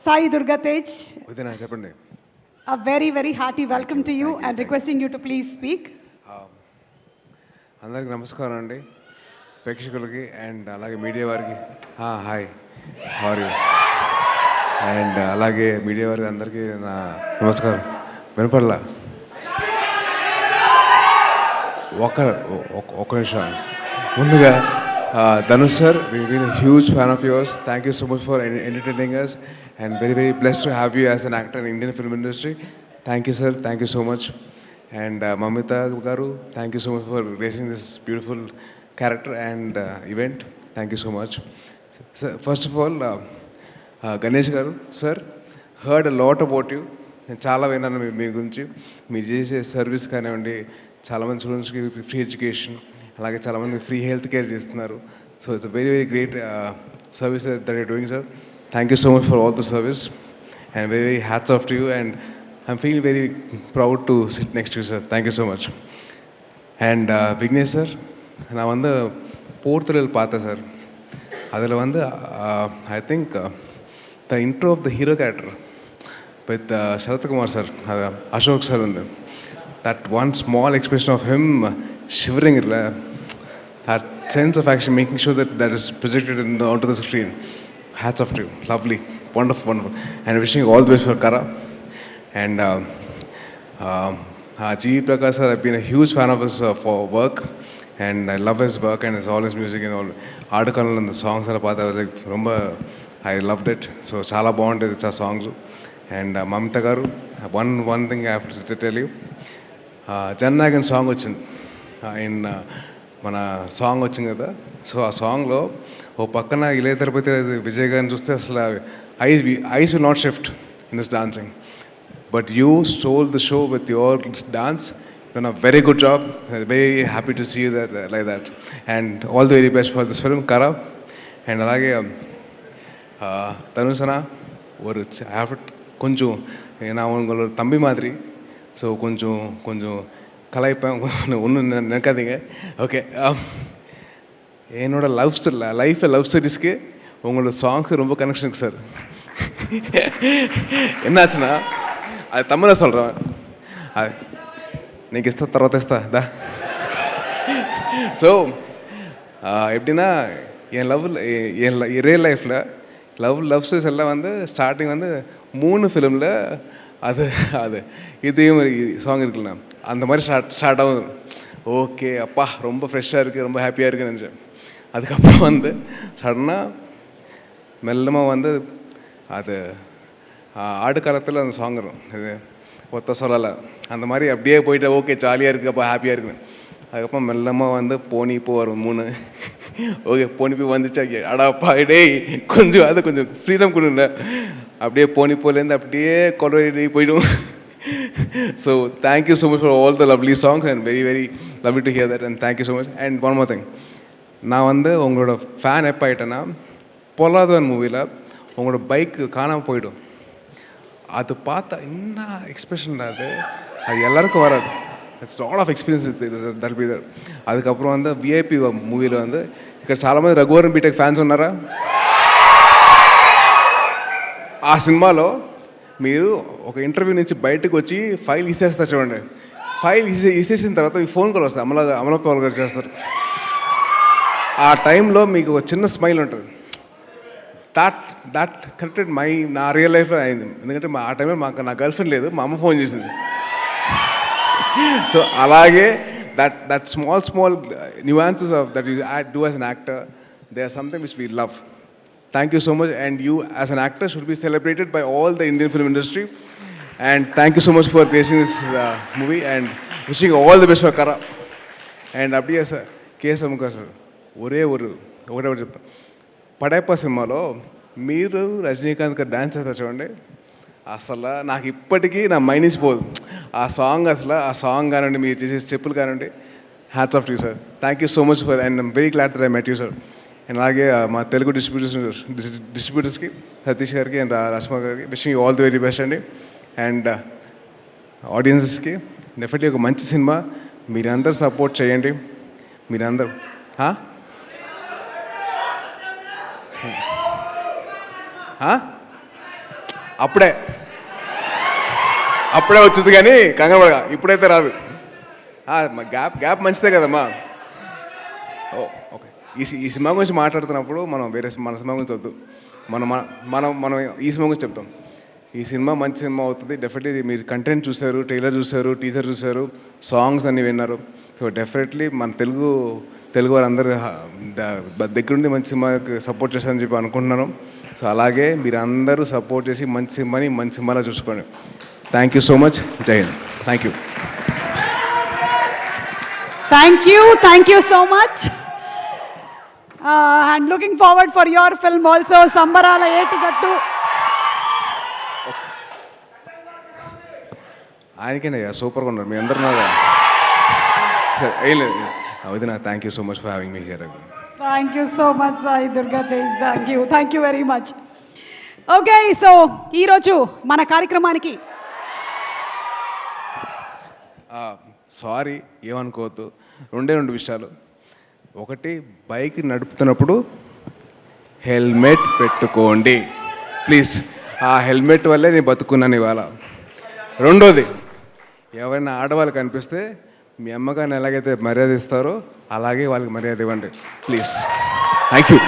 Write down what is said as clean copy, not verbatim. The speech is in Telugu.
Sai Durga Tej, వదినా చెప్పండి. a very, very hearty welcome to you thank you, and requesting you to please speak. అందరికి నమస్కారం అండి, ప్రేక్షకులకి అండ్ అలాగే మీడియా వారికి. Hi, how are you? And అలాగే మీడియా వారికి అందరికీ నా నమస్కారం. వినపడలా? ఒక్క నిమిషం. ముందుగా Dhanush sir, we been huge fan of yours. Thank you so much for entertaining us and very very blessed to have you as an actor in Indian film industry. Thank you sir, thank you so much. And Mamitha గారు, thank you so much for racing this beautiful character and event. Thank you so much. Sir, first of all Ganesh గారు sir, heard a lot about you. నేను చాలా విన్నాను మీ గురించి. మీరు చేసే సర్వీస్ కానివ్వండి, చాలామంది స్టూడెంట్స్కి ఫ్రీ ఎడ్యుకేషన్, అలాగే చాలామంది ఫ్రీ హెల్త్ కేర్ చేస్తున్నారు. So it's very very great service that you're doing sir. Thank you so much for all the service and very very hats off to you and I'm feeling very proud to sit next you sir. Thank you so much. And Vignesh sir, நான் வந்து போர்த்துகல் பார்த்தேன் சார். அதில் வந்து I think the intro of the hero character with Sarathkumar sir, அது அசோக் சார் வந்து that one small expression of him shivering இல்லை, that sense of action making sure that is projected onto the screen. Hats off to you. Lovely, wonderful, wonderful. And wishing you all the best for Kara. And G.V. Prakash sir, I've been a huge fan of his for work and I love his work and all his music and all article and the songs I was like romba, I loved it. So chala baguntadi cha songs. And Mamita garu, one thing I have to tell you, Jannagan song వచ్చింది ఇన్ మన సాంగ్ వచ్చింది కదా. సో ఆ సాంగ్లో ఓ పక్కన ఇళయ తిరుపతి విజయ్ గారిని చూస్తే అసలు eyes will not shift in this dancing, but you stole the show with your dance. Done a very good job. Very happy to see you that like that and all the very best for this film కరా. అండ్ అలాగే தனுஷனா ஒரு கொஞ்சம் நான் உங்களோட தம்பி மாதிரி. ஸோ கொஞ்சம் கலாய்ப்பேன், ஒன்றும் நினைக்காதீங்க. ஓகே, என்னோடய லைஃப்பில் லவ் ஸ்டோரிஸ்க்கு உங்களோட சாங்ஸ் ரொம்ப கனெக்ஷன் இருக்குது சார். என்னாச்சுன்னா அது தமிழில் சொல்கிறேன், அது నీకు ఇస్తా తర్వాత ఇస్తా దా. ஸோ எப்படின்னா என் ரியல் லைஃப்பில் லவ் ஸ்டோரிஸ் எல்லாம் வந்து ஸ்டார்டிங் வந்து 3 ஃபிலிமில் அது இதையும் சாங் இருக்குல்ல, அந்த மாதிரி ஸ்டார்ட் ஆகும். ஓகே அப்பா, ரொம்ப ஃப்ரெஷ்ஷாக இருக்குது, ரொம்ப ஹாப்பியாக இருக்குன்னு நினச்சேன். அதுக்கப்புறம் வந்து சடனாக மெல்லமாக வந்து அது ஆடுகாலத்தில் அந்த சாங் வரும், இது ஒத்த சொல்லலை, அந்த மாதிரி அப்படியே போயிட்டு ஓகே ஜாலியாக இருக்குது, அப்போ ஹாப்பியாக இருக்குன்னு. அதுக்கப்புறம் மெல்லமாக வந்து போனி இப்போ வரும் 3. ஓகே போனி போய் வந்துச்சா, அடாப்பா டேய் கொஞ்சம் அது கொஞ்சம் ஃப்ரீடம் கொடுங்க. அப்படியே போனி போலேருந்து அப்படியே கொலவெடி போய்டும். So thank you so much for all the lovely songs and very very lovely to hear that and thank you so much. And one more thing, நான் வந்து உங்களோட ஃபேன் எப்போ ஆகிட்டேன்னா, பொல்லாதவன் மூவியில் உங்களோட பைக்கு காணாமல் போயிடும். அது பார்த்தா என்ன எக்ஸ்பிரஷன் அது எல்லாருக்கும் வராது. It's all of experience that be there. அதுக்கப்புறம் வந்து విఐపి మూవీలో வந்து ఇక్కడ చాలామంది రఘువరన్ బీటెక్ ఫ్యాన్స్ ఉన్నారా? ఆ సినిమాలో మీరు ఒక ఇంటర్వ్యూ నుంచి బయటకు వచ్చి ఫైల్ ఇసేస్తారు చూడండి. ఫైల్ ఇసేసిన తర్వాత ఈ ఫోన్ కాల్ వస్తుంది, అమలపాల్ గారు చేస్తారు. ఆ టైంలో మీకు ఒక చిన్న స్మైల్ ఉంటుంది. దట్ కరెక్టెడ్ నా రియల్ లైఫ్లో అయింది. ఎందుకంటే ఆ టైంలో నా గర్ల్ ఫ్రెండ్ లేదు, మా అమ్మ ఫోన్ చేసింది. సో అలాగే that small nuances of that you do as an actor, they are something which we love. Thank you so much, and you as an actor should be celebrated by all the Indian film industry. And thank you so much for creating this movie and wishing all the best for Kara. And அப்படியே సార్ కేశవముఖ సార్ ఒకటే చెప్తాను, పడైప్ప సినిమాలో మీరు రజనీకాంత్ గారు డ్యాన్స్ చేస్తారు చూడండి, అసలు నాకు ఇప్పటికీ నా మైండ్ నుంచి పోదు ఆ సాంగ్. అసలు ఆ సాంగ్ కానివ్వండి, మీరు చేసే స్టెప్పులు కానివ్వండి, hats off to you sir. Thank you so much for and I'm very glad that I met you sir. And అలాగే మా తెలుగు డిస్ట్రిబ్యూటర్స్కి సతీష్ గారికి అండ్ రస్మా గారికి wishing you all the very best అండి. అండ్ ఆడియన్సెస్కి డెఫినెట్లీ ఒక మంచి సినిమా, మీరందరూ సపోర్ట్ చేయండి. మీరందరూ అప్పుడే వచ్చింది కానీ కంగారు పడగా ఇప్పుడైతే రాదు. గ్యాప్ మంచిదే కదమ్మా. ఓకే, ఈ సినిమా గురించి మాట్లాడుతున్నప్పుడు మనం మన సినిమా గురించి వద్దు, మనం మనం మనం ఈ సినిమా గురించి చెప్తాం. ఈ సినిమా మంచి సినిమా అవుతుంది డెఫినెట్లీ. మీరు కంటెంట్ చూశారు, ట్రైలర్ చూశారు, టీజర్ చూశారు, సాంగ్స్ అన్నీ విన్నారు. సో డెఫినెట్లీ మన తెలుగు వారందరూ దగ్గరుండి మంచి సినిమాకి సపోర్ట్ చేస్తారని చెప్పి అనుకుంటున్నాను. సో అలాగే మీరు అందరూ సపోర్ట్ చేసి మంచి సినిమాని మంచి సినిమాలో చూసుకోండి. Thank you so much. Jai Hind. Thank you. Thank you so much. And looking forward for your film also, Sambarala Etigattu. ఆయనకేనయ్యా సూపర్గా ఉన్నారు మీ అందరు. ఏం లేదు వదినా, thank you so much for having me here. Thank you so much, Sai Durga Tej. Thank you very much. Okay, so ఈరోజు మన కార్యక్రమానికి సారీ ఏమనుకోవద్దు, రెండు విషయాలు. ఒకటి, బైక్ నడుపుతున్నప్పుడు హెల్మెట్ పెట్టుకోండి ప్లీజ్. ఆ హెల్మెట్ వల్లే నేను బతుకున్నాను ఇవాళ. రెండోది, ఎవరైనా ఆడవాళ్ళు కనిపిస్తే మీ అమ్మగారిని ఎలాగైతే మర్యాద ఇస్తారో అలాగే వాళ్ళకి మర్యాద ఇవ్వండి ప్లీజ్. Thank you.